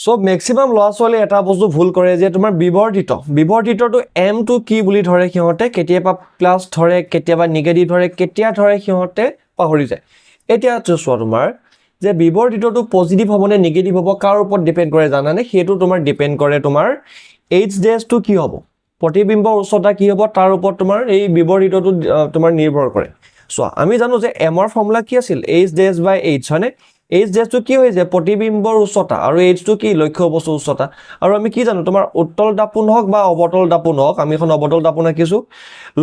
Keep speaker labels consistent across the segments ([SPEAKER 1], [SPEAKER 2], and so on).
[SPEAKER 1] so maximum ল'ৰা ছোৱালী এটা বস্তু ভুল কৰে যে তোমাৰ বিবৰ্ধিতটো m টো কি বুলি ধৰে সিহঁতে কেতিয়াবা প্লাস ধৰে কেতিয়াবা নিগেটিভ ধৰে কেতিয়া ধৰে সিহঁতে পাহৰি যায় এতিয়া চোৱা তোমাৰ যে বিবৰ্ধিতটো পজিটিভ হ'ব নে নিগেটিভ হ'ব কাৰ ওপৰত ডিপেন্ড কৰে জানানে হেতু তোমাৰ ডিপেন্ড কৰে তোমাৰ h ডেশ টো কি হ'ব প্ৰতিবিম্বৰ উচ্চতা কি হ'ব তাৰ ওপৰত তোমাৰ এই বিবৰ্ধিতটো তোমাৰ নিৰ্ভৰ কৰে চোৱা আমি জানো যে m ৰ ফৰ্মুলা কি আছিল h ডেশ বাই h হয়নে h ডেশ টো কি হৈছে প্ৰতিবিম্বৰ উচ্চতা আৰু h টো কি লক্ষ্য বস্তুৰ উচ্চতা আৰু আমি কি জানো তোমাৰ উত্তল দাপোন হওক বা অবতল দাপোন হওক আমি এখন অবতল দাপোন আঁকিছো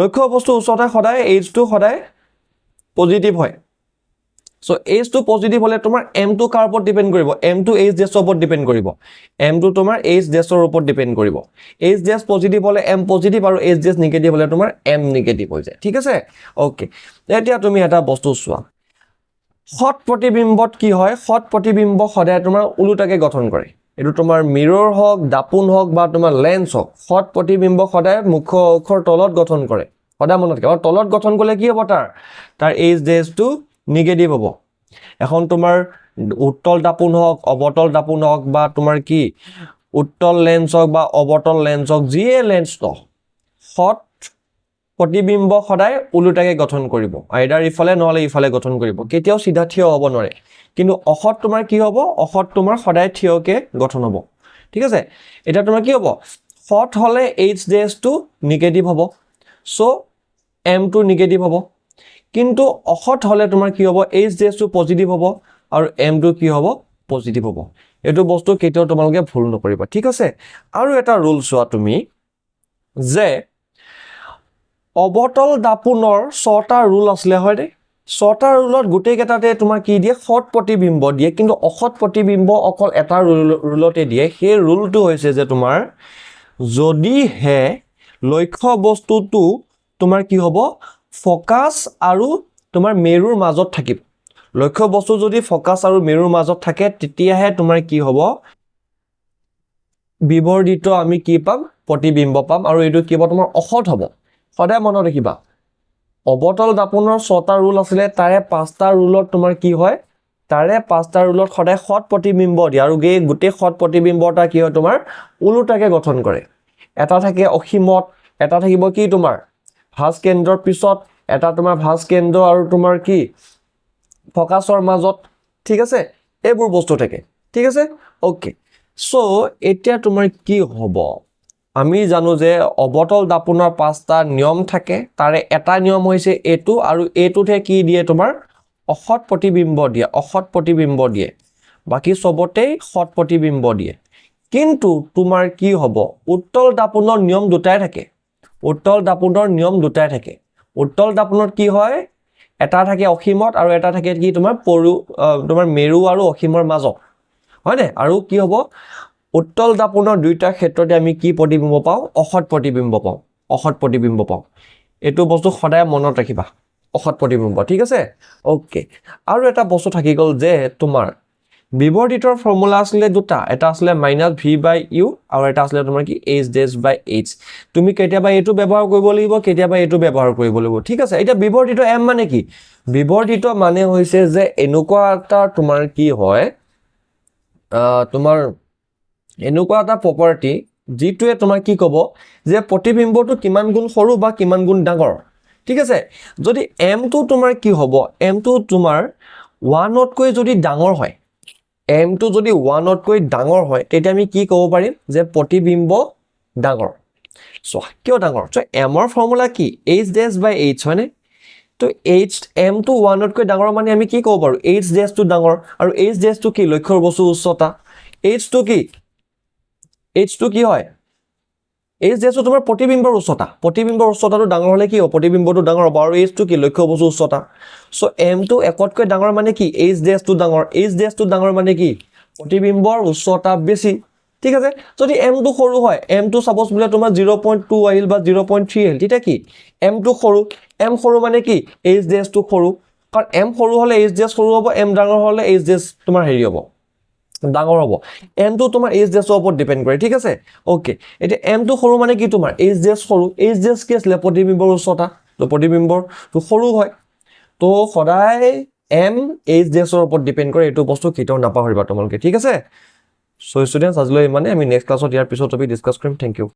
[SPEAKER 1] লক্ষ্য বস্তুৰ উচ্চতা সদায় h টো সদায় পজিটিভ হয় সো h টো পজিটিভ হলে তোমাৰ m টো কাৰ ওপৰত ডিপেন্ড কৰিব m টো h ডেশৰ ওপৰত ডিপেন্ড কৰিব m টো তোমাৰ h ডেশৰ ওপৰত ডিপেন্ড কৰিব h ডেশ পজিটিভ হলে m পজিটিভ আৰু h ডেশ নিগেটিভ হলে তোমাৰ m নিগেটিভ হৈ যায় ঠিক আছে ওকে এতিয়া তুমি এটা বস্তু চোৱা হট প্ৰতিবিম্বত কি হয় হট প্ৰতিবিম্ব সদায় তোমাৰ উলুটাকে গঠন কৰে এটো তোমাৰ মিৰৰ হওক দাপোন হওক বা তোমাৰ লেন্স হওক হট প্ৰতিবিম্ব সদায় মুখ্য অক্ষৰ তলত গঠন কৰে সদায় মনত ৰাখিবা আৰু তলত গঠন কৰিলে কি হ'ব তাৰ h ডেশ টো নিগেটিভ হ'ব এখন তোমাৰ উত্তল দাপোন হওক অবতল দাপোন হওক বা তোমাৰ কি উত্তল লেন্স হওক বা অবতল লেন্স হওক যিয়ে লেন্স ন হট প্ৰতিবিম্ব সদায় উলুটাকে গঠন কৰিব আইদাৰ ইফালে নহলে ইফালে গঠন কৰিব কেতিয়াও সিধা থিয় হ'ব নোৱাৰে কিন্তু অখত তোমাৰ কি হ'ব অখত তোমাৰ সদায় থিয়কে গঠন হ'ব ঠিক আছে এটা তোমাৰ কি হ'ব হট হলে h ডেশ টো নিগেটিভ হ'ব সো m টো নিগেটিভ হ'ব কিন্তু অখত হলে তোমাৰ কি হ'ব h ডেশ টো পজিটিভ হ'ব আৰু m টো কি হ'ব পজিটিভ হ'ব এটো বস্তু কেতিয়াও তোমালোকে ভুল নকৰিবা ঠিক আছে আৰু এটা ৰুল চোৱা তুমি যে অবতল দাপোনৰ 6টা ৰুল আছিলে হয় দে 6টা ৰুলত গুটেই কেটাতে তোমাৰ কি দিয়ে হট প্ৰতিবিম্ব দিয়ে কিন্তু অখত প্ৰতিবিম্ব অকল এটা ৰুলতে দিয়ে সেই ৰুলটো হৈছে যে তোমাৰ যদি হে লক্ষ্য বস্তুটো তোমাৰ কি হ'ব ফোকাস আৰু তোমাৰ মেৰুৰ মাজত থাকিব লক্ষ্য বস্তু যদি ফোকাস আৰু মেৰুৰ মাজত থাকে তেতিয়াহে তোমাৰ কি হ'ব বিবৰ্ধিত আমি কি পাম প্ৰতিবিম্ব পাম আৰু এটো কি হ'ব তোমাৰ অখত হ'ব সদায় মনত ৰাখিবা অবতল দাপোনৰ 6টা ৰুল আছিলে তাৰে 5টা ৰুলত তোমাৰ কি হয় তাৰে 5টা ৰুলত সদায় হট প্ৰতিবিম্ব দিয়ে আৰু গুটেই হট প্ৰতিবিম্বটা কি হয় তোমাৰ উলুটাকে গঠন কৰে এটা থাকে অসীমত এটা থাকিব কি তোমাৰ ভাঁজ কেন্দ্ৰৰ পিছত এটা তোমাৰ ভাঁজ কেন্দ্ৰ আৰু তোমাৰ কি ফোকাসৰ মাজত ঠিক আছে এইবোৰ বস্তু থাকে ঠিক আছে ওকে সো এতিয়া তোমাৰ কি হ'ব আমি জানো যে অবতল দাপোনৰ 5টা নিয়ম থাকে তাৰে এটা নিয়ম হৈছে এটো আৰু এটোতে কি দিয়ে তোমাৰ অখত প্ৰতিবিম্ব দিয়ে বাকি সবতেই হট প্ৰতিবিম্ব দিয়ে কিন্তু তোমাৰ কি হ'ব উত্তল দাপোনৰ নিয়ম দুটাই থাকে উত্তল দাপোনত কি হয় এটা থাকে অসীমত আৰু এটা থাকে কি তোমাৰ মেৰু আৰু অসীমৰ মাজত হয়নে আৰু কি হ'ব উত্তল দাপোনৰ দুইটা ক্ষেত্ৰতে আমি কি প্ৰতিবিম্ব পাওঁ অখত প্ৰতিবিম্ব পাওঁ এটো বস্তু সদায় মনত ৰাখিবা অখত প্ৰতিবিম্ব ঠিক আছে ওকে আৰু এটা বস্তু থাকি গল যে তোমাৰ বিবৰ্ধিতৰ ফৰ্মুলা আছিলে দুটা এটা আছিলে -v/u আৰু এটা আছিলে তোমাৰ কি h ডেশ বাই h তুমি কেতিয়াবা এটো ব্যৱহাৰ কৰিব লাগিব কেতিয়াবা এটো ব্যৱহাৰ কৰিব লাগিব ঠিক আছে এটা বিবৰ্ধিত m মানে কি বিবৰ্ধিত মানে হৈছে যে এনেকুৱা এটা তোমাৰ কি হয় তোমাৰ এনেকুৱা এটা প্ৰপাৰ্টি যিটোৱে তোমাৰ কি ক'ব যে প্ৰতিবিম্বটো কিমান গুণ সৰু বা কিমান গুণ ডাঙৰ ঠিক আছে যদি m টো তোমাৰ কি হ'ব m টো তোমাৰ 1 তকৈ যদি ডাঙৰ হয় m টো যদি 1 তকৈ ডাঙৰ হয় তেতিয়া আমি কি ক'ব পাৰিম যে প্ৰতিবিম্ব ডাঙৰ সো কিয় ডাঙৰ সো m ৰ ফৰ্মুলা কি h ডেশ বাই h হয়নে তো m টো 1 তকৈ ডাঙৰ মানে আমি কি ক'ব পাৰো h ডেশ টো ডাঙৰ আৰু h ডেশ টো কি লক্ষ্যৰ বস্তু উচ্চতা h টো কি হয় h ডেশ টো তোমাৰ প্ৰতিবিম্বৰ উচ্চতাটো ডাঙৰ হলে কি হ'ব প্ৰতিবিম্বটো ডাঙৰ হ'ব আৰু h টো কি লক্ষ্য বস্তু উচ্চতা সো m টো একতকৈ ডাঙৰ মানে কি h ডেশ টো ডাঙৰ মানে কি প্ৰতিবিম্বৰ উচ্চতা বেছি ঠিক আছে যদি m টো সৰু হয় m টো সাপোজ বোলে তোমাৰ 0.2 আহিল বা 0.3 আহিল তেতিয়া কি m টো সৰু মানে কি h ডেশ টো সৰু কাৰণ m সৰু হলে h ডেশ সৰু হ'ব m ডাঙৰ হলে h ডেশ তোমাৰ হেৰি হ'ব ডাঙৰ হ'ব m টো তোমাৰ h ডেশৰ ওপৰত ডিপেন্ড কৰে ঠিক আছে ওকে এতিয়া m টো সৰু মানে কি তোমাৰ h ডেশ সৰু h ডেশ কি আছিল প্ৰতিবিম্বৰ উচ্চতা তো প্ৰতিবিম্বৰ তো সৰু হয় তো সদায় m h ডেশৰ ওপৰত ডিপেন্ড কৰে এটো বস্তু কেতিয়াও নাপাহৰিবা তোমালোকে ঠিক আছে চ' ষ্টুডেণ্টছ আজিলৈ ইমানে আমি নেক্সট ক্লাছত ইয়াৰ পিছত টপিক ডিছকাছ কৰিম থেংক ইউ